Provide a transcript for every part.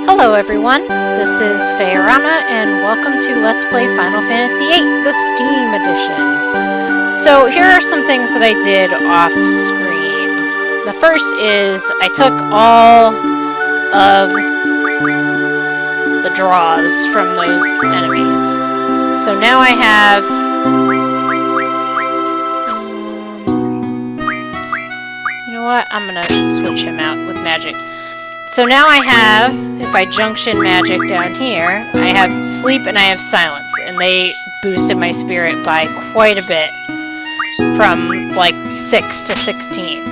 Hello everyone, this is Fayorama and welcome to Let's Play Final Fantasy VIII, the Steam Edition. So here are some things that I did off screen. The first is I took all of the draws from those enemies. So now I have... you know what? I'm gonna switch him out with magic. So now I have, if I junction magic down here, I have sleep and I have silence, and they boosted my spirit by quite a bit, from like 6 to 16.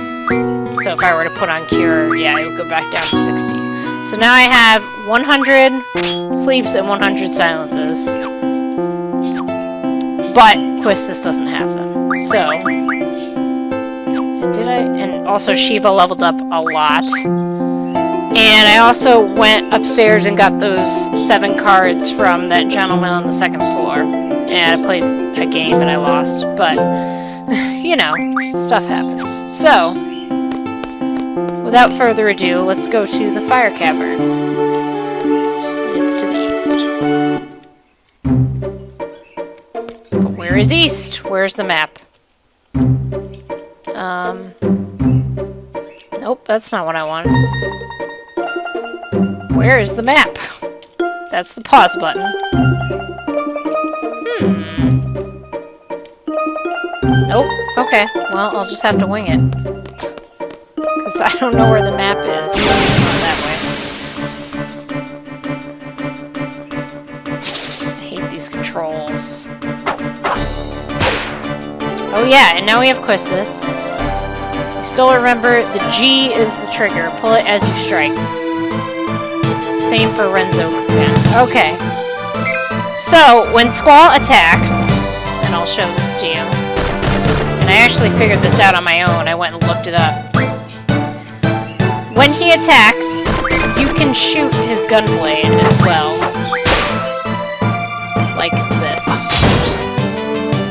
So if I were to put on cure, yeah, it would go back down to 16. So now I have 100 sleeps and 100 silences, but Quistis doesn't have them. So, and also Shiva leveled up a lot. And I also went upstairs and got those 7 cards from that gentleman on the 2nd floor. And I played a game and I lost, but, you know, stuff happens. So, without further ado, let's go to the Fire Cavern. It's to the east. But where is east? Where's the map? Nope, that's not what I want. Where is the map? That's the pause button. Nope. Okay. Well, I'll just have to wing it. Because I don't know where the map is. It's not that way. I hate these controls. Oh yeah, and now we have Quistis. You still remember, the G is the trigger. Pull it as you strike. Same for Renzo. Yeah. Okay. So, when Squall attacks, and I'll show this to you, and I actually figured this out on my own, I went and looked it up. When he attacks, you can shoot his gunblade as well. Like this.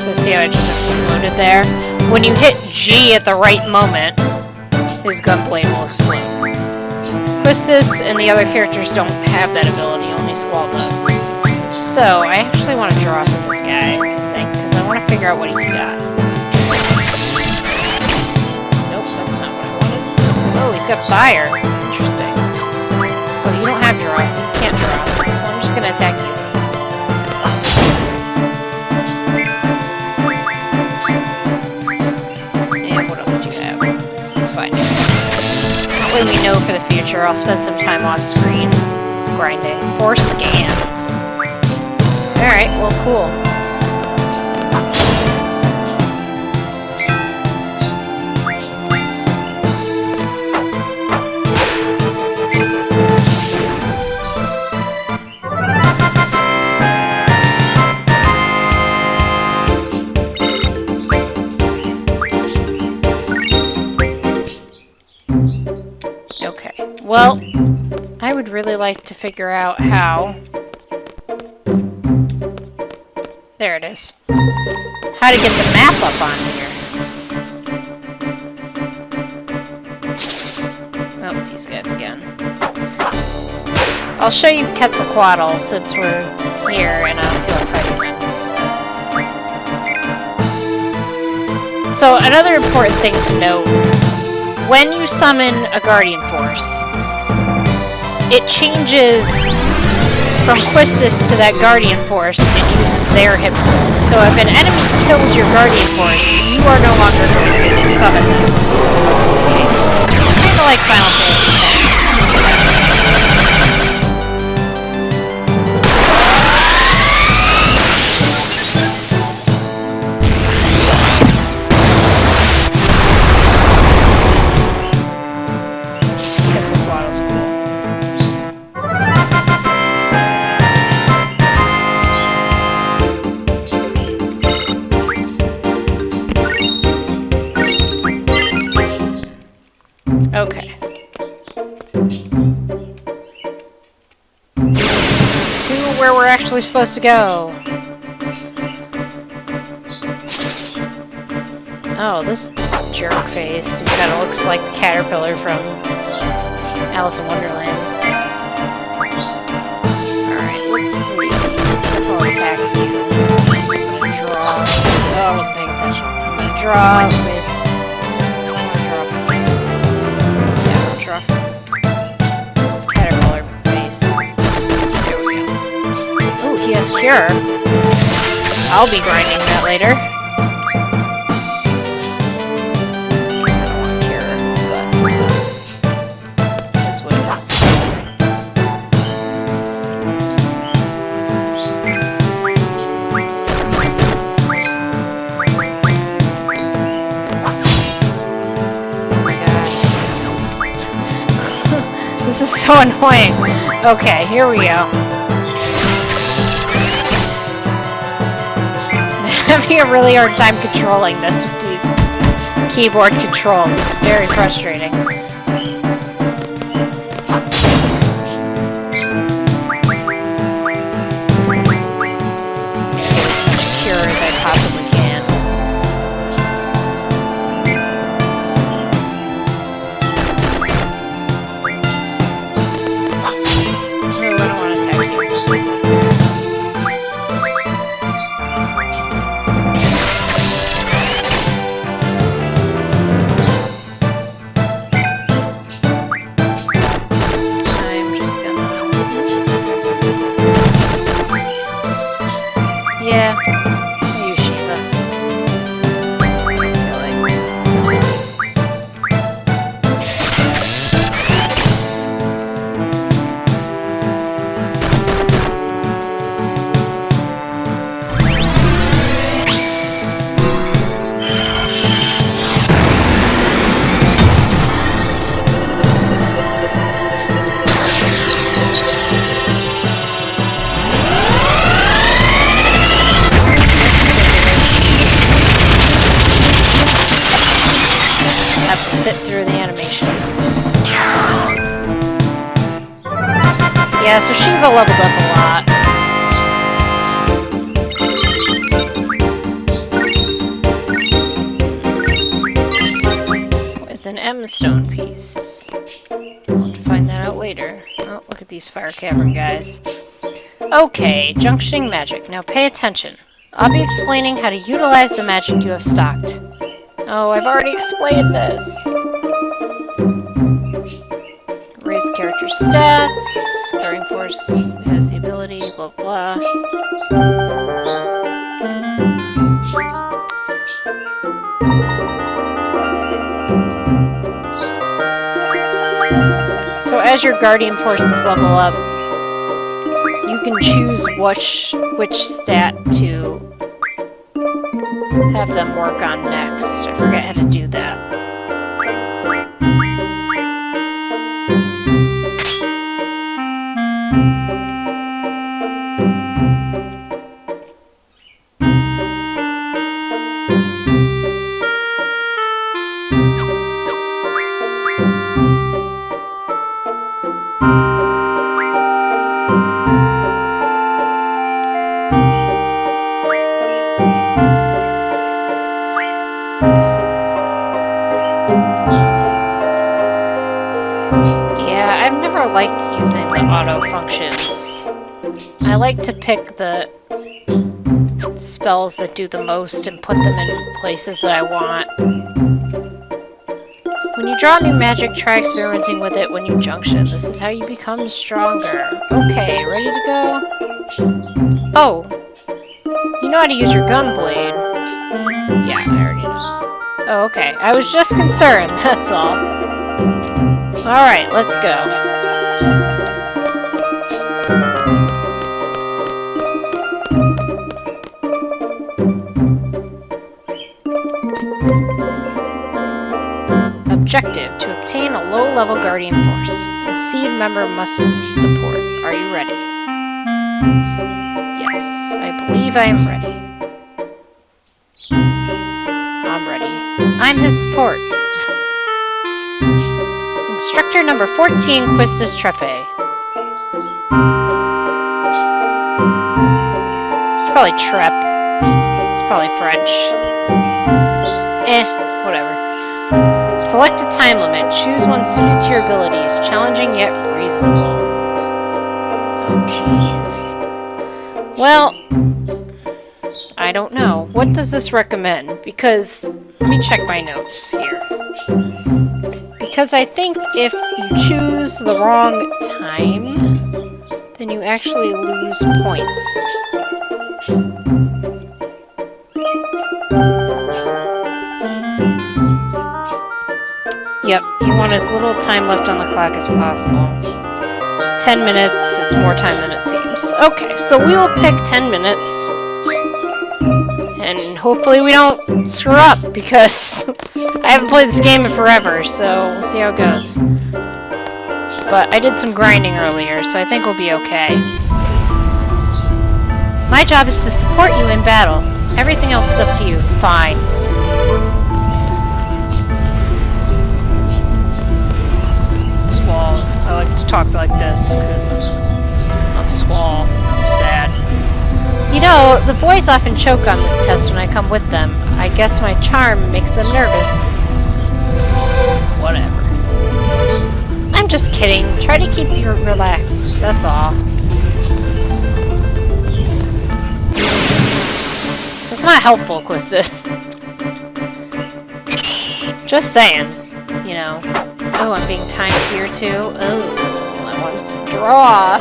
So see how it just exploded there? When you hit G at the right moment, his gunblade will explode. Quistis and the other characters don't have that ability, only Squall does. So, I actually want to draw from this guy, I think, because I want to figure out what he's got. Nope, that's not what I wanted. Oh, he's got fire. Interesting. Oh, you don't have draw, so you can't draw. So I'm just going to attack you. And what else do you have? It's fine. That way we know for the future. I'll spend some time off screen grinding for scans. Alright, well, cool. Well, I would really like to figure out how... There it is. How to get the map up on here. Oh, these guys again. I'll show you Quetzalcoatl since we're here and I don't feel like fighting him. So, another important thing to note. When you summon a Guardian Force, it changes from Quistis to that Guardian Force and uses their hit points. So if an enemy kills your Guardian Force, you are no longer going to summon them for the rest of the game. Kind of like Final Fantasy X. Okay. To where we're actually supposed to go. Oh, this jerk face who kind of looks like the caterpillar from Alice in Wonderland. draw with... draw caterpillar face. There we go. Ooh, he has cure. I'll be grinding that later. This is so annoying. Okay, here we go. I'm having a really hard time controlling this with these keyboard controls. It's very frustrating. Get as much cure as I possibly can. Yeah, I use Shiva. Sit through the animations. Yeah, so Shiva leveled up a lot. It's an M stone piece. We'll have to find that out later. Oh, look at these fire cavern guys. Okay, junctioning magic. Now pay attention. I'll be explaining how to utilize the magic you have stocked. Oh, I've already explained this. Raise character stats. Guardian Force has the ability, blah blah. So as your Guardian Forces level up, you can choose which stat to have them work on next. I forget how to do that. Yeah, I've never liked using the auto functions. I like to pick the spells that do the most and put them in places that I want. When you draw new magic, try experimenting with it when you junction. This is how you become stronger. Okay, ready to go? Oh! You know how to use your gun blade. Yeah, I already know. Oh, okay. I was just concerned, that's all. Alright, let's go. Objective: to obtain a low-level Guardian Force. A seed member must support. Are you ready? Yes, I believe I am ready. I'm ready. I'm his support. Instructor number 14, Quistis Trepe. It's probably Trep. It's probably French. Whatever. Select a time limit. Choose one suited to your abilities. Challenging yet reasonable. Oh, jeez. Well, I I don't know. What does this recommend? Because, let me check my notes here. Because I think if you choose the wrong time, then you actually lose points. Yep, you want as little time left on the clock as possible. 10 minutes, it's more time than it seems. Okay, so we will pick 10 minutes. And hopefully we don't screw up, because I haven't played this game in forever, so we'll see how it goes. But I did some grinding earlier, so I think we'll be okay. My job is to support you in battle. Everything else is up to you. Fine. Squall. I like to talk like this, because I'm Squall. I'm sad. You know, the boys often choke on this test when I come with them. I guess my charm makes them nervous. Whatever. I'm just kidding. Try to keep you relaxed. That's all. That's not helpful, Quista. Just saying. You know. Oh, I'm being timed here too. Oh, I wanted to draw.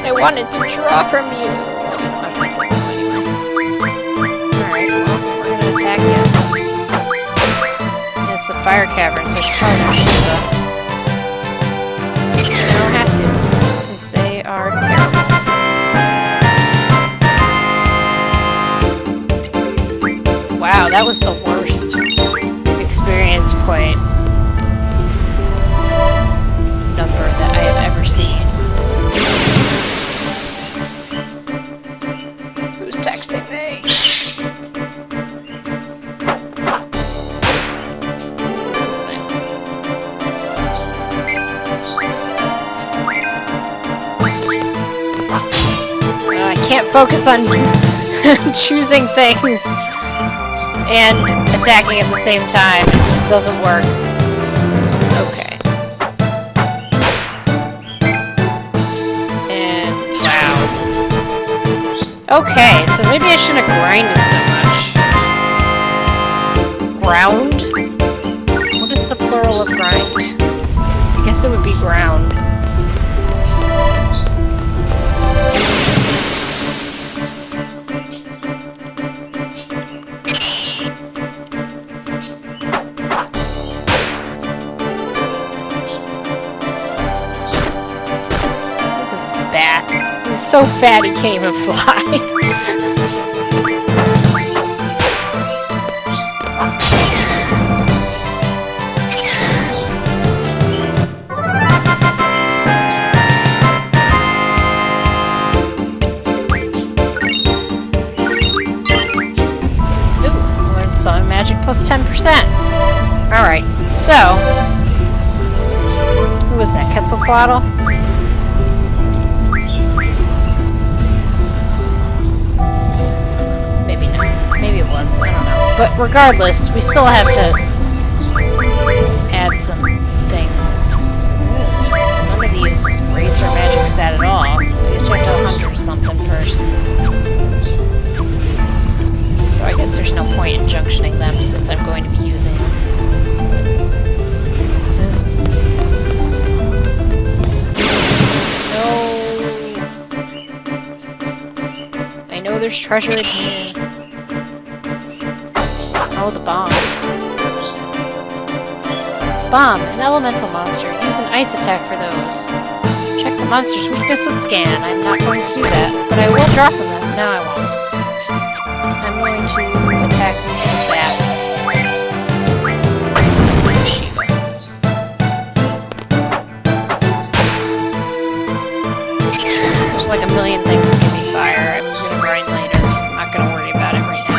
I wanted to draw from you. Alright, well, we're gonna attack you. It's the fire cavern, so it's probably no Shiva. They don't have to, because they are terrible. Wow, that was the worst experience point number that I have ever seen. Who's texting me? What's this thing? I can't focus on choosing things and attacking at the same time. It just doesn't work. Okay. And wow. Okay, so maybe I shouldn't have grinded so much. Ground? What is the plural of grind? I guess it would be ground. He's so fat he can't even fly. Ooh, learned summon magic plus 10%. Alright, so who was that? Quetzalcoatl? I don't know. But regardless, we still have to add some things. None of these raise her magic stat at all. I guess we have to 100 something first. So I guess there's no point in junctioning them since I'm going to be using them. No. I know there's treasure in here. Oh, the bombs. Bomb, an elemental monster. Use an ice attack for those. Check the monster's weakness with scan. I'm not going to do that, but I will draw from them. No, I won't. I'm going to attack these little bats. Shiva. There's like a million things that give me fire. I'm gonna grind later. I'm not gonna worry about it right now.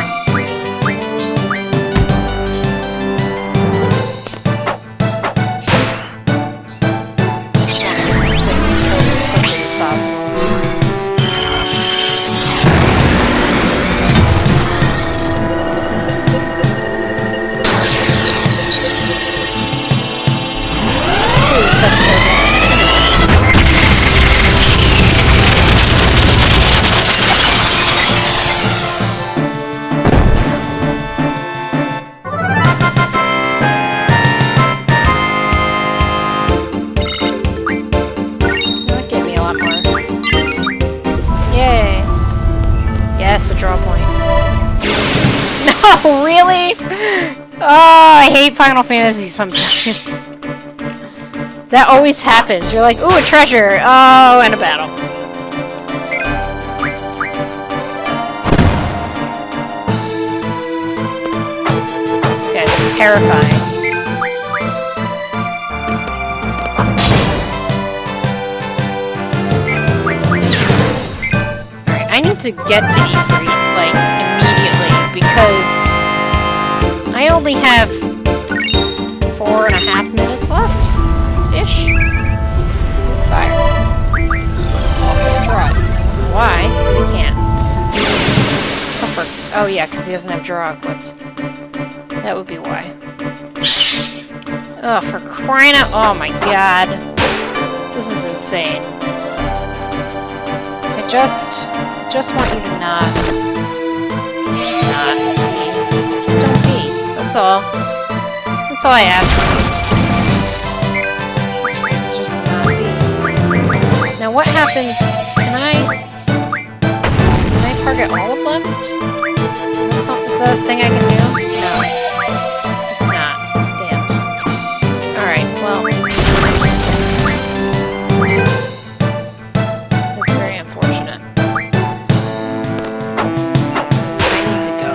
draw point. No, really? Oh, I hate Final Fantasy sometimes. That always happens. You're like, ooh, a treasure. Oh, and a battle. This guy's terrifying. Alright, I need to get to E3, like, immediately, because I only have 4.5 minutes left. Ish. Fire. Draw. Why? He can't. Oh yeah, because he doesn't have draw equipped. That would be why. Oh, for crying out! Oh my god, this is insane. I just want you to not. Just not. Just don't be. That's all. That's all I ask for. Now what happens, can I target all of them? Is that a thing I can do? No. It's not. Damn. Alright, well. That's very unfortunate. So I need to go.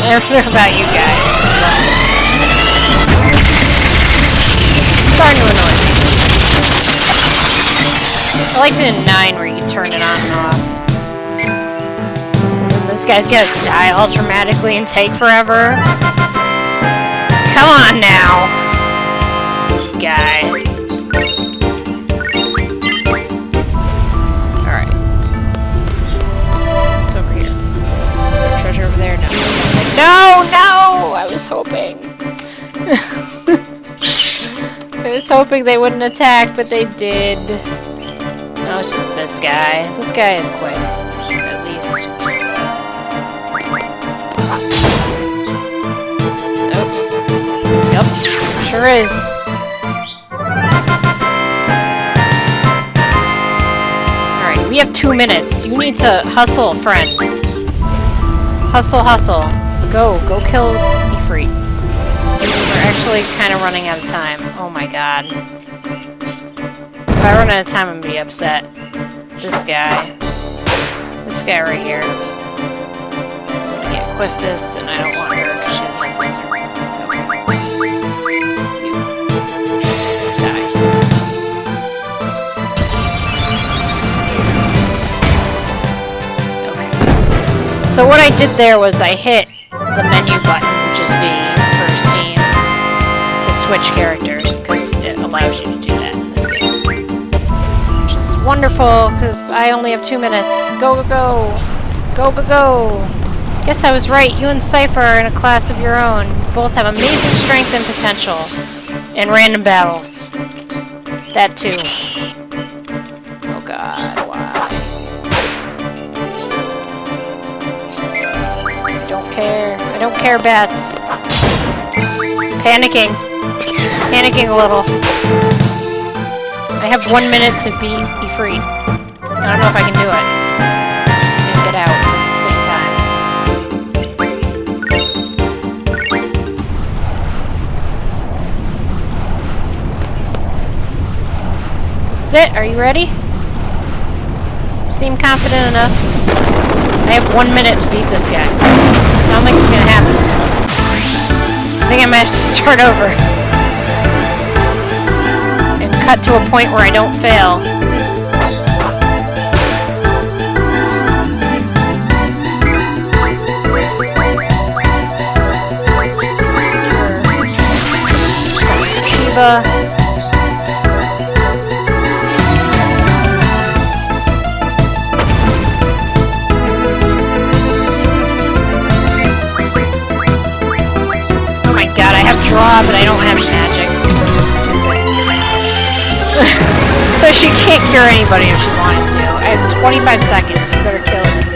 I don't know about you guys. It's starting to annoy me. I liked it in 9 where you can turn it on and off. And this guy's gonna die all dramatically and take forever. Come on now! This guy. Over there? No. No! No! I was hoping. I was hoping they wouldn't attack, but they did. No, it's just this guy. This guy is quick. At least. Nope. Yep. Sure is. Alright, we have 2 minutes. You need to hustle, friend. Hustle, hustle. Go kill Ifrit. We're actually kind of running out of time. Oh my god. If I run out of time, I'm gonna be upset. This guy. This guy right here. I'm gonna get Quistis, and I don't want her because she has no poison. So what I did there was I hit the menu button, which is V for Steam, to switch characters, because it allows you to do that in this game. Which is wonderful, because I only have 2 minutes. Go, go, go! Go, go, go! Guess I was right, you and Cypher are in a class of your own. You both have amazing strength and potential. In random battles. That too. Oh god, why? I don't care, bats. Panicking. Panicking a little. I have 1 minute to beat Ifrit. I don't know if I can do it. And get out at the same time. This is it. Are you ready? You seem confident enough. I have 1 minute to beat this guy. I don't think it's gonna happen. I think I might have to start over. And cut to a point where I don't fail. Shiva. God, I have draw, but I don't have magic. I'm stupid. So she can't cure anybody if she wanted to. I have 25 seconds. You better kill her.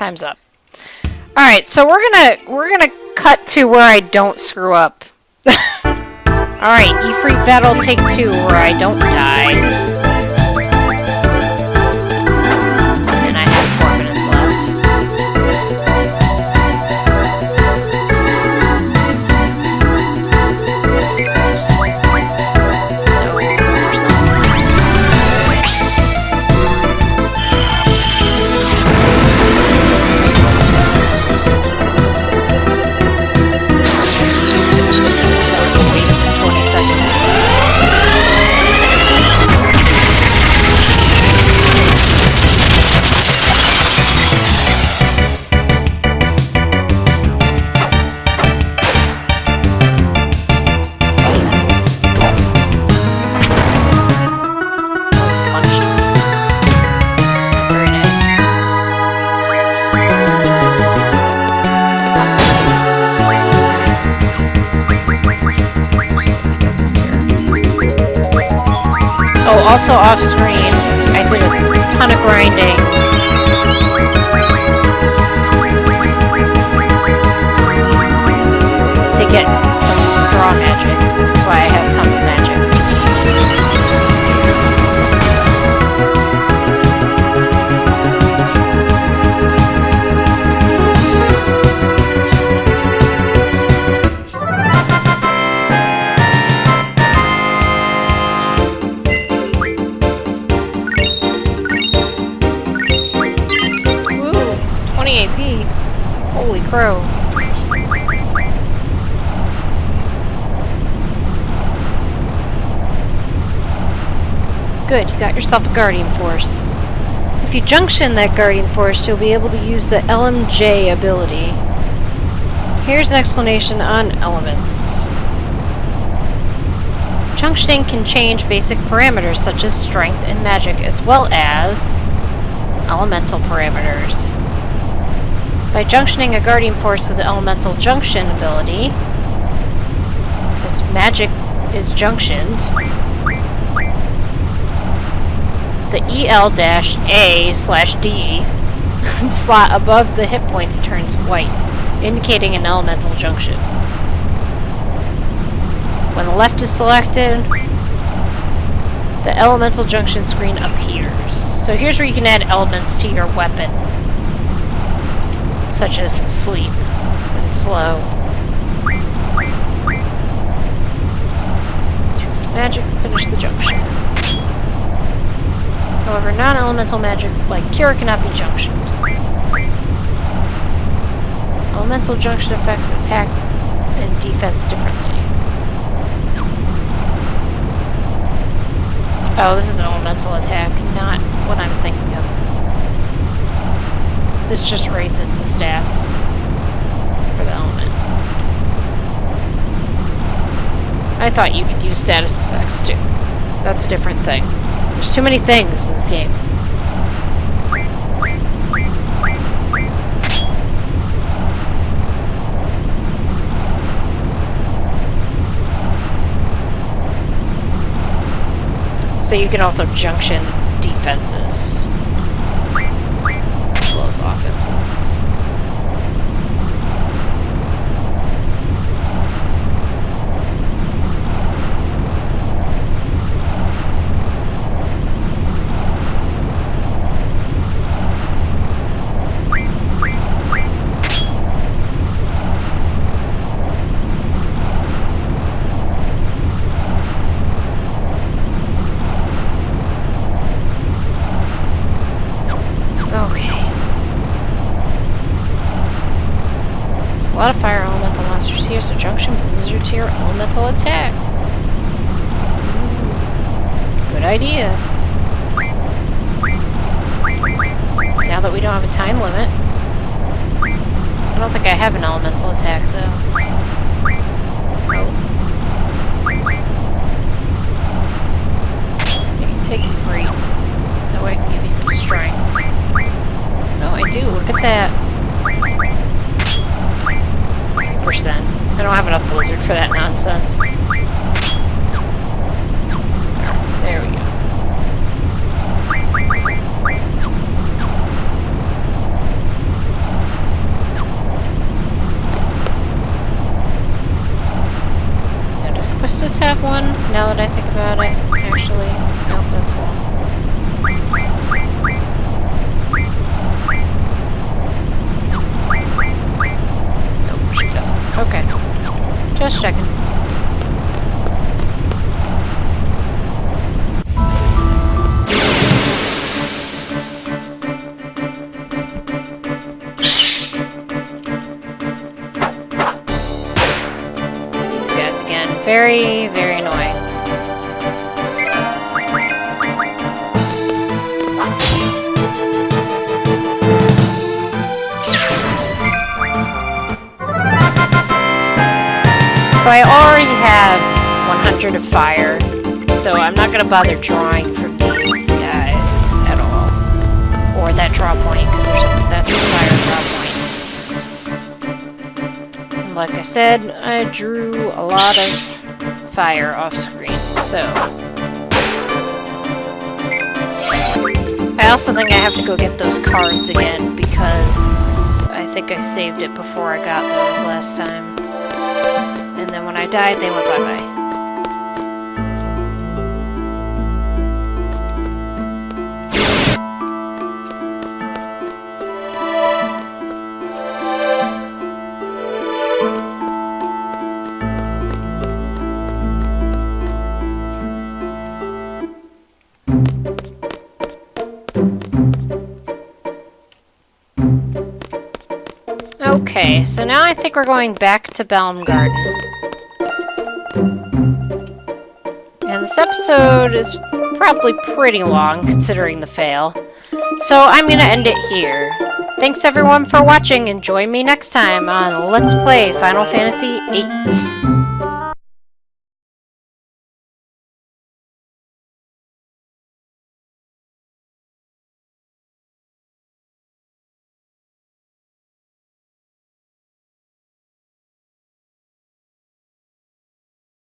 Time's up. Alright, so we're gonna cut to where I don't screw up. Alright, Ifrit battle take 2 where I don't die. And I have 4 minutes left. Also off screen, I did a ton of grinding to get some raw magic. That's why I have tons of magic. Holy crow. Good, you got yourself a Guardian Force. If you junction that Guardian Force, you'll be able to use the LMJ ability. Here's an explanation on elements. Junctioning can change basic parameters such as strength and magic, as well as elemental parameters. By junctioning a Guardian Force with the Elemental Junction ability, because magic is junctioned, the EL-A/D slot above the hit points turns white, indicating an elemental junction. When the left is selected, the Elemental Junction screen appears. So here's where you can add elements to your weapon, such as sleep and slow. Choose magic to finish the junction. However, non-elemental magic like cure cannot be junctioned. Elemental junction affects attack and defense differently. Oh, this is an elemental attack, not what I'm thinking of. This just raises the stats for the element. I thought you could use status effects too. That's a different thing. There's too many things in this game. So you can also junction defenses as well as offenses. A lot of fire elemental monsters here, so junction blizzard to your elemental attack. Ooh, good idea. Now that we don't have a time limit. I don't think I have an elemental attack though. Oh. I can take you free. That way I can give you some strength. Oh, I do. Look at that. 3%. I don't have enough blizzard for that nonsense. There we go. have one, now that I think about it, actually. Nope, that's one. Nope, she doesn't. Okay. Just checking. These guys again. Very, very annoying. So I already have 100 of fire, so I'm not going to bother drawing from these guys at all. Or that draw point, because that's a fire draw point. And like I said, I drew a lot of fire off screen, so... I also think I have to go get those cards again, because I think I saved it before I got those last time. And then when I died, they went bye-bye. Okay, so now I think we're going back to Baumgarten. And this episode is probably pretty long, considering the fail. So I'm gonna end it here. Thanks everyone for watching, and join me next time on Let's Play Final Fantasy VIII.